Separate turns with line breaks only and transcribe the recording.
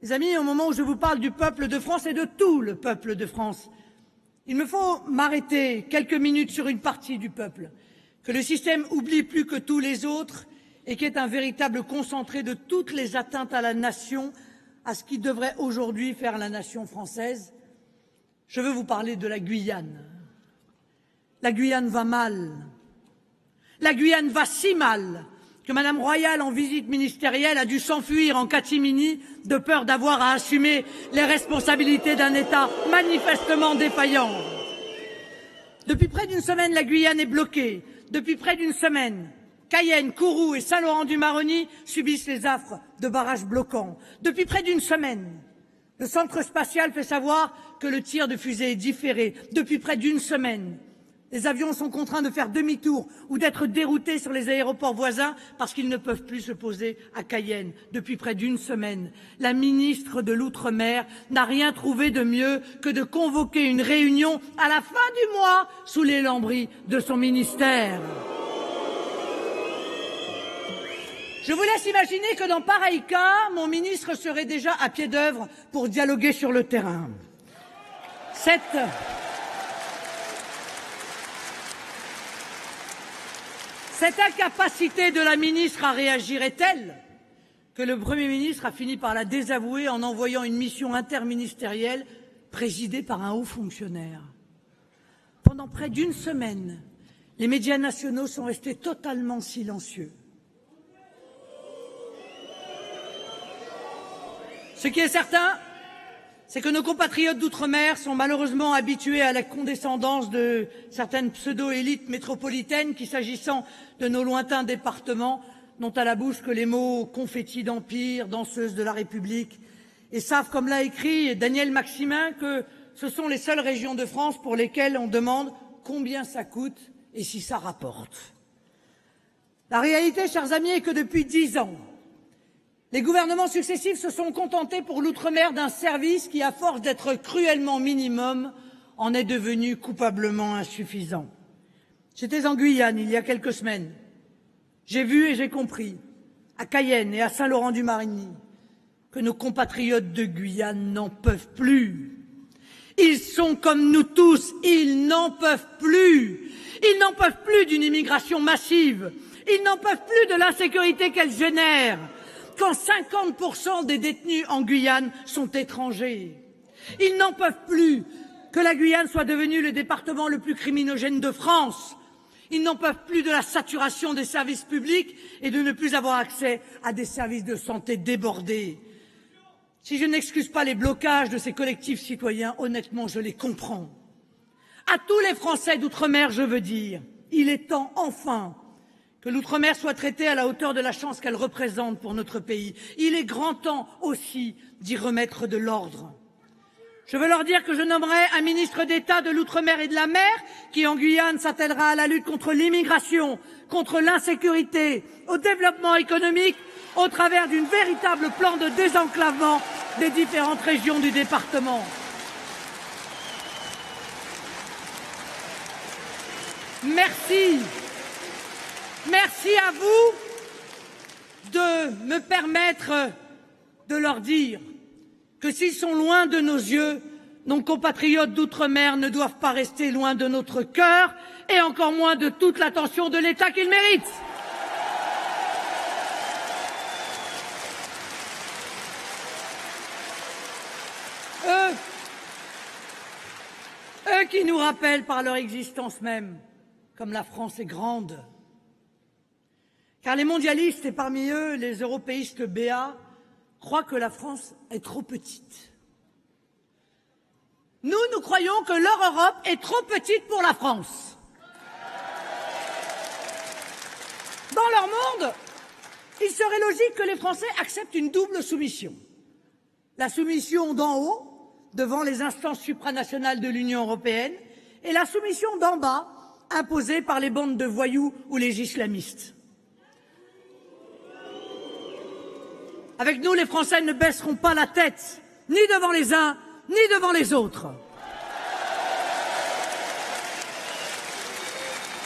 Mes amis, au moment où je vous parle du peuple de France et de tout le peuple de France, il me faut m'arrêter quelques minutes sur une partie du peuple, que le système oublie plus que tous les autres et qui est un véritable concentré de toutes les atteintes à la nation, à ce qui devrait aujourd'hui faire la nation française. Je veux vous parler de la Guyane. La Guyane va mal. La Guyane va si mal que Madame Royal, en visite ministérielle, a dû s'enfuir en catimini de peur d'avoir à assumer les responsabilités d'un État manifestement défaillant. Depuis près d'une semaine, la Guyane est bloquée. Depuis près d'une semaine, Cayenne, Kourou et Saint-Laurent-du-Maroni subissent les affres de barrages bloquants. Depuis près d'une semaine, le centre spatial fait savoir que le tir de fusée est différé. Depuis près d'une semaine, les avions sont contraints de faire demi-tour ou d'être déroutés sur les aéroports voisins parce qu'ils ne peuvent plus se poser à Cayenne. Depuis près d'une semaine, la ministre de l'Outre-mer n'a rien trouvé de mieux que de convoquer une réunion à la fin du mois sous les lambris de son ministère. Je vous laisse imaginer que dans pareil cas, mon ministre serait déjà à pied d'œuvre pour dialoguer sur le terrain. Cette incapacité de la ministre à réagir est telle que le Premier ministre a fini par la désavouer en envoyant une mission interministérielle présidée par un haut fonctionnaire. Pendant près d'une semaine, les médias nationaux sont restés totalement silencieux. Ce qui est certain, c'est que nos compatriotes d'outre-mer sont malheureusement habitués à la condescendance de certaines pseudo-élites métropolitaines qui, s'agissant de nos lointains départements, n'ont à la bouche que les mots confettis d'empire, danseuse de la République, et savent, comme l'a écrit Daniel Maximin, que ce sont les seules régions de France pour lesquelles on demande combien ça coûte et si ça rapporte. La réalité, chers amis, est que depuis 10 ans, les gouvernements successifs se sont contentés pour l'outre-mer d'un service qui, à force d'être cruellement minimum, en est devenu coupablement insuffisant. J'étais en Guyane il y a quelques semaines. J'ai vu et j'ai compris, à Cayenne et à Saint-Laurent-du-Maroni, que nos compatriotes de Guyane n'en peuvent plus. Ils sont comme nous tous, ils n'en peuvent plus. Ils n'en peuvent plus d'une immigration massive. Ils n'en peuvent plus de l'insécurité qu'elle génère. Quand 50% des détenus en Guyane sont étrangers. Ils n'en peuvent plus que la Guyane soit devenue le département le plus criminogène de France. Ils n'en peuvent plus de la saturation des services publics et de ne plus avoir accès à des services de santé débordés. Si je n'excuse pas les blocages de ces collectifs citoyens, honnêtement, je les comprends. À tous les Français d'outre-mer, je veux dire, il est temps, enfin, que l'outre-mer soit traitée à la hauteur de la chance qu'elle représente pour notre pays. Il est grand temps aussi d'y remettre de l'ordre. Je veux leur dire que je nommerai un ministre d'État de l'outre-mer et de la mer qui, en Guyane, s'attellera à la lutte contre l'immigration, contre l'insécurité, au développement économique, au travers d'un véritable plan de désenclavement des différentes régions du département. Merci. Merci à vous de me permettre de leur dire que s'ils sont loin de nos yeux, nos compatriotes d'outre-mer ne doivent pas rester loin de notre cœur et encore moins de toute l'attention de l'État qu'ils méritent. Eux qui nous rappellent par leur existence même comme la France est grande. Car les mondialistes, et parmi eux les européistes béats, croient que la France est trop petite. Nous, nous croyons que leur Europe est trop petite pour la France. Dans leur monde, il serait logique que les Français acceptent une double soumission. La soumission d'en haut, devant les instances supranationales de l'Union européenne, et la soumission d'en bas, imposée par les bandes de voyous ou les islamistes. Avec nous, les Français ne baisseront pas la tête, ni devant les uns, ni devant les autres.